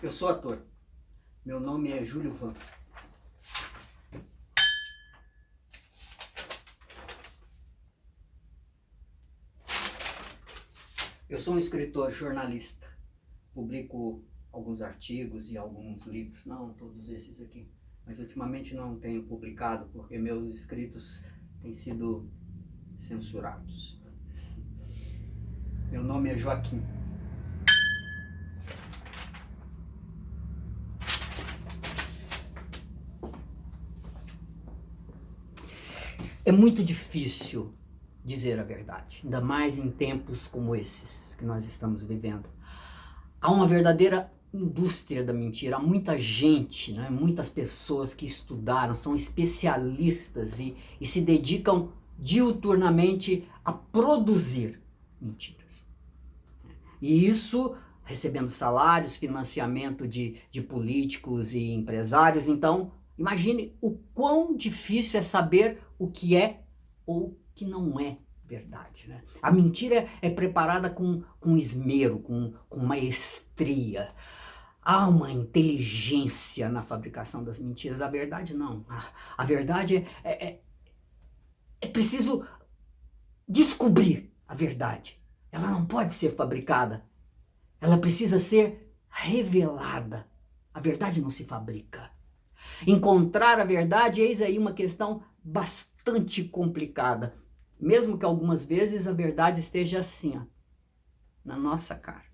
Eu sou ator. Meu nome é Júlio Van. Eu sou um escritor jornalista. Publico alguns artigos e alguns livros. Não todos esses aqui. Mas ultimamente não tenho publicado porque meus escritos têm sido censurados. Meu nome é Joaquim. É muito difícil dizer a verdade, ainda mais em tempos como esses que nós estamos vivendo. Há uma verdadeira indústria da mentira, há muita gente, né? Muitas pessoas que estudaram, são especialistas e se dedicam diuturnamente a produzir mentiras. E isso recebendo salários, financiamento de políticos e empresários. Então, imagine o quão difícil é saber o que é ou o que não é verdade, né? A mentira é preparada com esmero, com maestria. Há uma inteligência na fabricação das mentiras. A verdade não. A verdade é preciso descobrir a verdade. Ela não pode ser fabricada. Ela precisa ser revelada. A verdade não se fabrica. Encontrar a verdade, eis aí uma questão bastante complicada. Mesmo que algumas vezes a verdade esteja assim, ó, na nossa cara.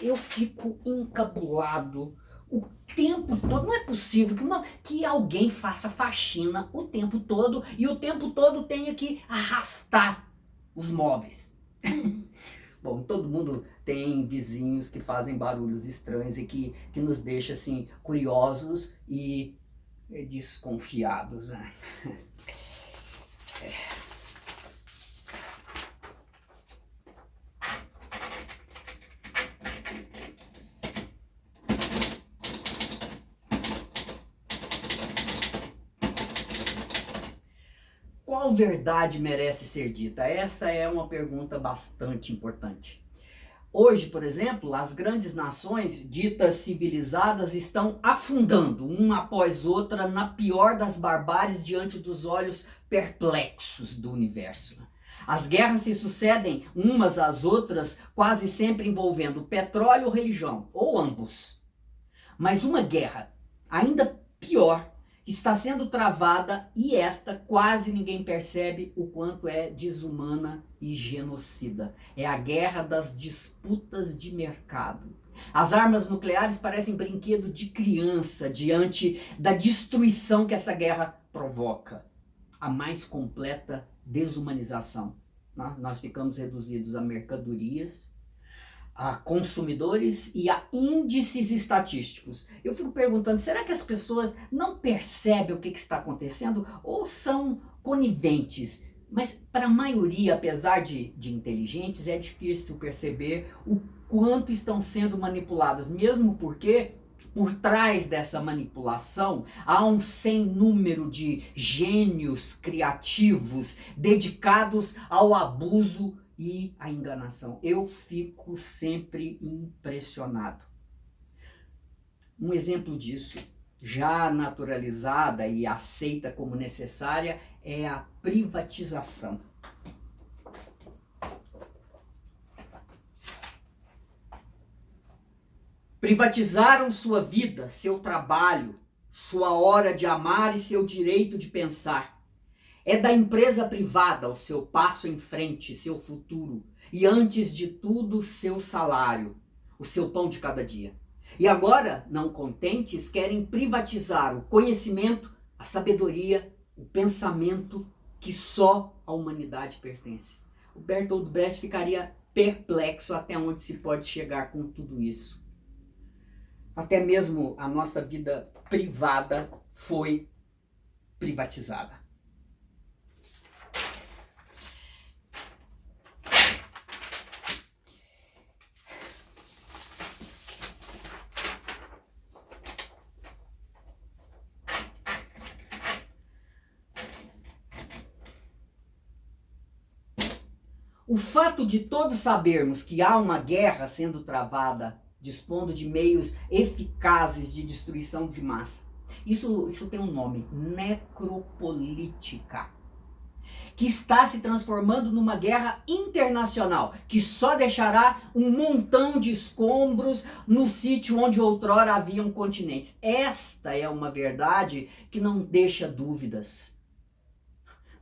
Eu fico encabulado o tempo todo. Não é possível que alguém faça faxina o tempo todo e o tempo todo tenha que arrastar os móveis. Bom, todo mundo tem vizinhos que fazem barulhos estranhos e que nos deixam assim curiosos e desconfiados, né? Qual verdade merece ser dita? Essa é uma pergunta bastante importante. Hoje, por exemplo, as grandes nações ditas civilizadas estão afundando uma após outra na pior das barbáries diante dos olhos perplexos do universo. As guerras se sucedem umas às outras, quase sempre envolvendo petróleo ou religião, ou ambos. Mas uma guerra, ainda pior, está sendo travada e esta quase ninguém percebe o quanto é desumana e genocida. É a guerra das disputas de mercado. As armas nucleares parecem brinquedo de criança diante da destruição que essa guerra provoca. A mais completa desumanização. Nós ficamos reduzidos a mercadorias, a consumidores e a índices estatísticos. Eu fico perguntando, será que as pessoas não percebem o que está acontecendo ou são coniventes? Mas para a maioria, apesar de inteligentes, é difícil perceber o quanto estão sendo manipuladas, mesmo porque por trás dessa manipulação há um sem número de gênios criativos dedicados ao abuso e a enganação. Eu fico sempre impressionado. Um exemplo disso, já naturalizada e aceita como necessária, é a privatização. Privatizaram sua vida, seu trabalho, sua hora de amar e seu direito de pensar. É da empresa privada o seu passo em frente, seu futuro e, antes de tudo, seu salário, o seu pão de cada dia. E agora, não contentes, querem privatizar o conhecimento, a sabedoria, o pensamento que só a humanidade pertence. O Bertolt Brecht ficaria perplexo até onde se pode chegar com tudo isso. Até mesmo a nossa vida privada foi privatizada. O fato de todos sabermos que há uma guerra sendo travada, dispondo de meios eficazes de destruição de massa, isso tem um nome: necropolítica, que está se transformando numa guerra internacional, que só deixará um montão de escombros no sítio onde outrora haviam continentes. Esta é uma verdade que não deixa dúvidas.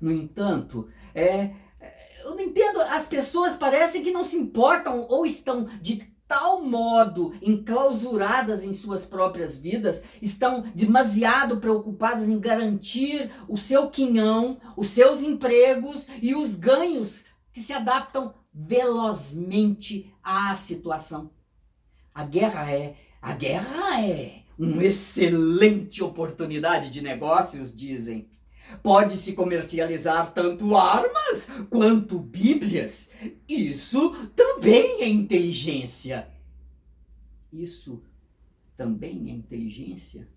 No entanto, eu não entendo, as pessoas parecem que não se importam ou estão de tal modo enclausuradas em suas próprias vidas, estão demasiado preocupadas em garantir o seu quinhão, os seus empregos e os ganhos que se adaptam velozmente à situação. A guerra é uma excelente oportunidade de negócios, dizem. Pode-se comercializar tanto armas quanto bíblias. Isso também é inteligência. Isso também é inteligência?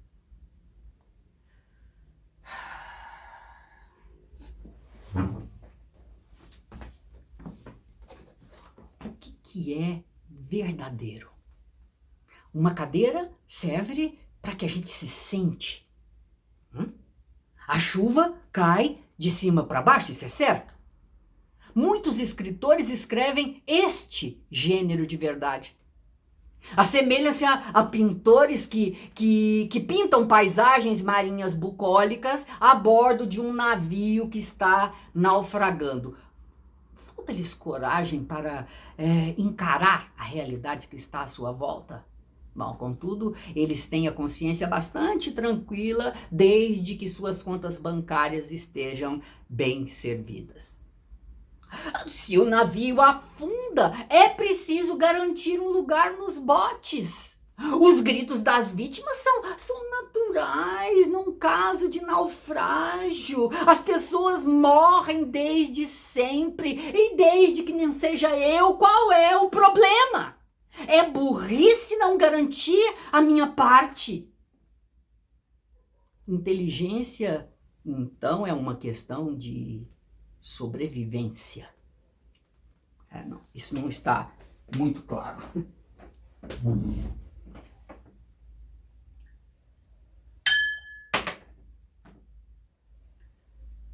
O que é verdadeiro? Uma cadeira serve para que a gente se sente. A chuva cai de cima para baixo, isso é certo? Muitos escritores escrevem este gênero de verdade. Assemelham-se a pintores que pintam paisagens marinhas bucólicas a bordo de um navio que está naufragando. Falta-lhes coragem para encarar a realidade que está à sua volta? Bom, contudo, eles têm a consciência bastante tranquila desde que suas contas bancárias estejam bem servidas. Se o navio afunda, é preciso garantir um lugar nos botes. Os gritos das vítimas são naturais num caso de naufrágio. As pessoas morrem desde sempre, e desde que nem seja eu, qual é o problema? É burrice não garantir a minha parte. Inteligência, então, é uma questão de sobrevivência. Não, isso não está muito claro.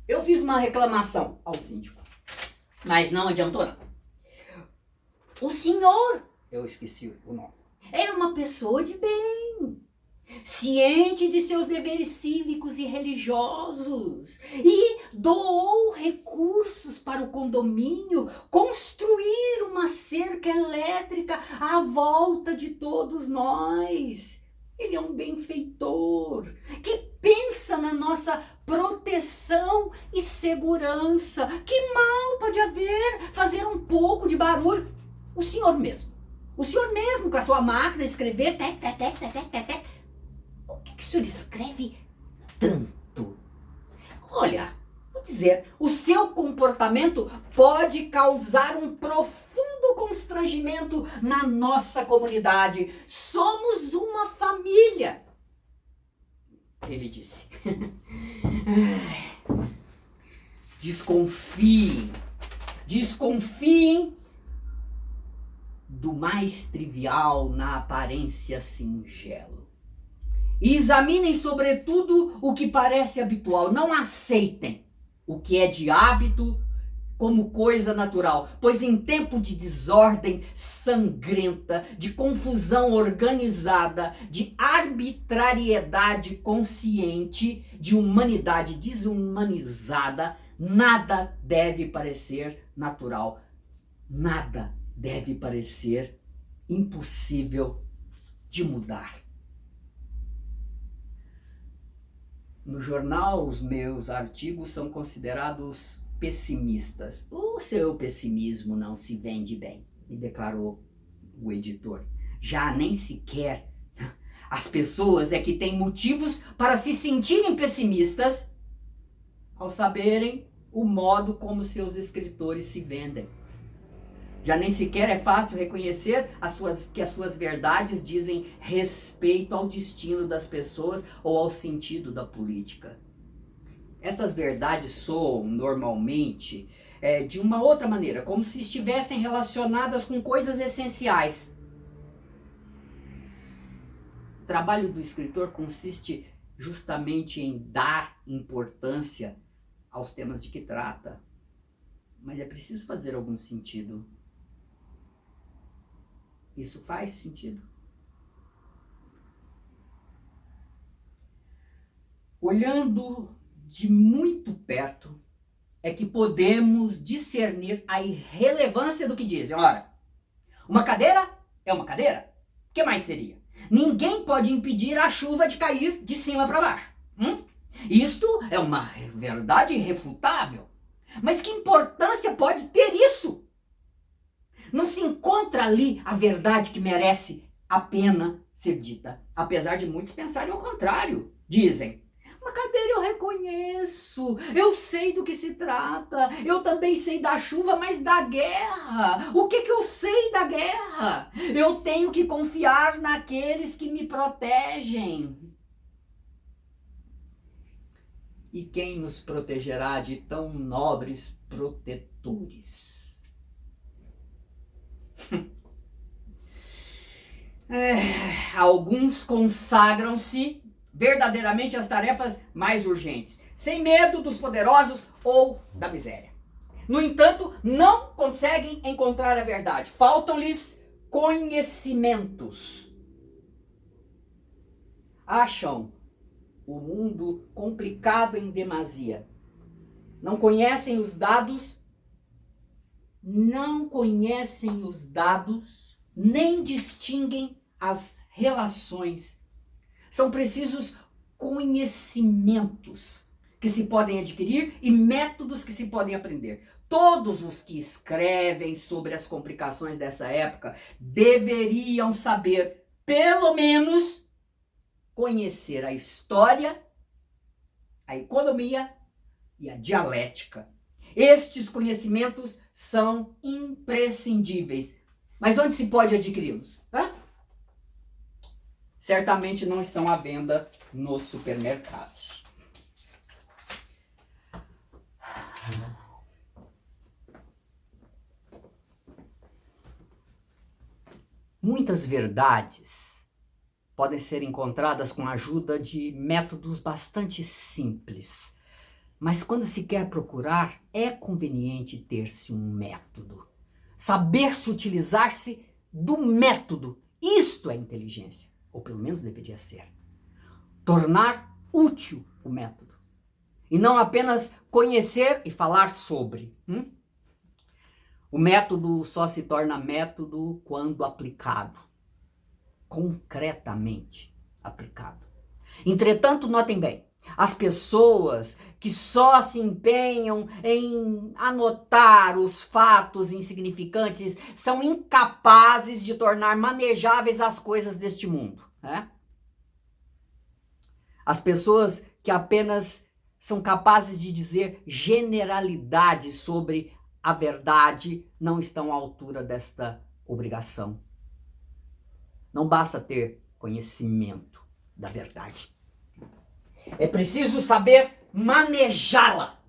Eu fiz uma reclamação ao síndico, mas não adiantou não. O senhor, eu esqueci o nome, era uma pessoa de bem, ciente de seus deveres cívicos e religiosos, e doou recursos para o condomínio construir uma cerca elétrica à volta de todos nós. Ele é um benfeitor que pensa na nossa proteção e segurança. Que mal pode haver fazer um pouco de barulho? O senhor mesmo com a sua máquina de escrever, tec, tec, tec, tec, tec, tec, tec. O que o senhor escreve tanto? Olha, vou dizer, o seu comportamento pode causar um profundo constrangimento na nossa comunidade. Somos uma família, ele disse. Desconfiem do mais trivial na aparência singelo. E examinem, sobretudo, o que parece habitual. Não aceitem o que é de hábito como coisa natural, pois em tempo de desordem sangrenta, de confusão organizada, de arbitrariedade consciente, de humanidade desumanizada, nada deve parecer natural, nada deve parecer impossível de mudar. No jornal, os meus artigos são considerados pessimistas. O seu pessimismo não se vende bem, me declarou o editor. Já nem sequer as pessoas é que têm motivos para se sentirem pessimistas ao saberem o modo como seus escritores se vendem. Já nem sequer é fácil reconhecer que as suas verdades dizem respeito ao destino das pessoas ou ao sentido da política. Essas verdades soam, normalmente, de uma outra maneira, como se estivessem relacionadas com coisas essenciais. O trabalho do escritor consiste justamente em dar importância aos temas de que trata. Mas é preciso fazer algum sentido. Isso faz sentido? Olhando de muito perto, é que podemos discernir a irrelevância do que dizem. Ora, uma cadeira é uma cadeira. O que mais seria? Ninguém pode impedir a chuva de cair de cima para baixo. Isto é uma verdade irrefutável. Mas que importância pode ter isso? Não se encontra ali a verdade que merece a pena ser dita. Apesar de muitos pensarem ao contrário. Dizem, uma cadeira eu reconheço, eu sei do que se trata, eu também sei da chuva, mas da guerra. O que eu sei da guerra? Eu tenho que confiar naqueles que me protegem. E quem nos protegerá de tão nobres protetores? Alguns consagram-se verdadeiramente às tarefas mais urgentes, sem medo dos poderosos ou da miséria. No entanto, não conseguem encontrar a verdade. Faltam-lhes conhecimentos. Acham o mundo complicado em demasia. Não conhecem os dados, nem distinguem as relações. São precisos conhecimentos que se podem adquirir e métodos que se podem aprender. Todos os que escrevem sobre as complicações dessa época deveriam saber, pelo menos, conhecer a história, a economia e a dialética. Estes conhecimentos são imprescindíveis. Mas onde se pode adquiri-los? Certamente não estão à venda nos supermercados. Muitas verdades podem ser encontradas com a ajuda de métodos bastante simples. Mas quando se quer procurar, é conveniente ter-se um método. Saber-se utilizar-se do método. Isto é inteligência. Ou pelo menos deveria ser. Tornar útil o método. E não apenas conhecer e falar sobre. O método só se torna método quando aplicado. Concretamente aplicado. Entretanto, notem bem, as pessoas que só se empenham em anotar os fatos insignificantes são incapazes de tornar manejáveis as coisas deste mundo. As pessoas que apenas são capazes de dizer generalidades sobre a verdade não estão à altura desta obrigação. Não basta ter conhecimento da verdade. É preciso saber manejá-la.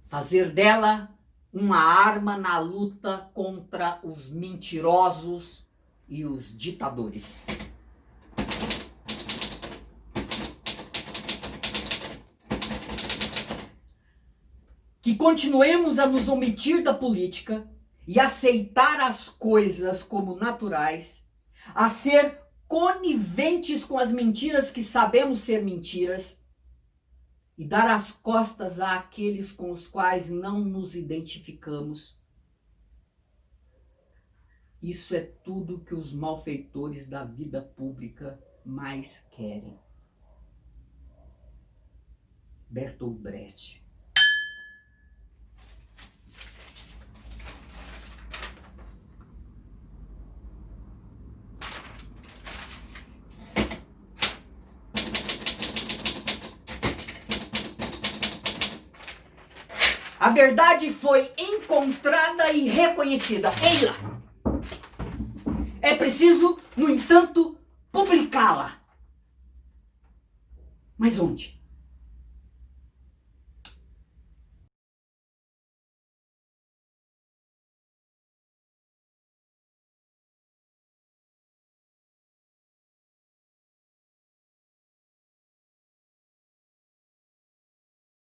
Fazer dela uma arma na luta contra os mentirosos e os ditadores. Que continuemos a nos omitir da política e aceitar as coisas como naturais, a ser coniventes com as mentiras que sabemos ser mentiras e dar as costas àqueles com os quais não nos identificamos. Isso é tudo que os malfeitores da vida pública mais querem. Bertolt Brecht. A verdade foi encontrada e reconhecida. Ei-la! É preciso, no entanto, publicá-la. Mas onde?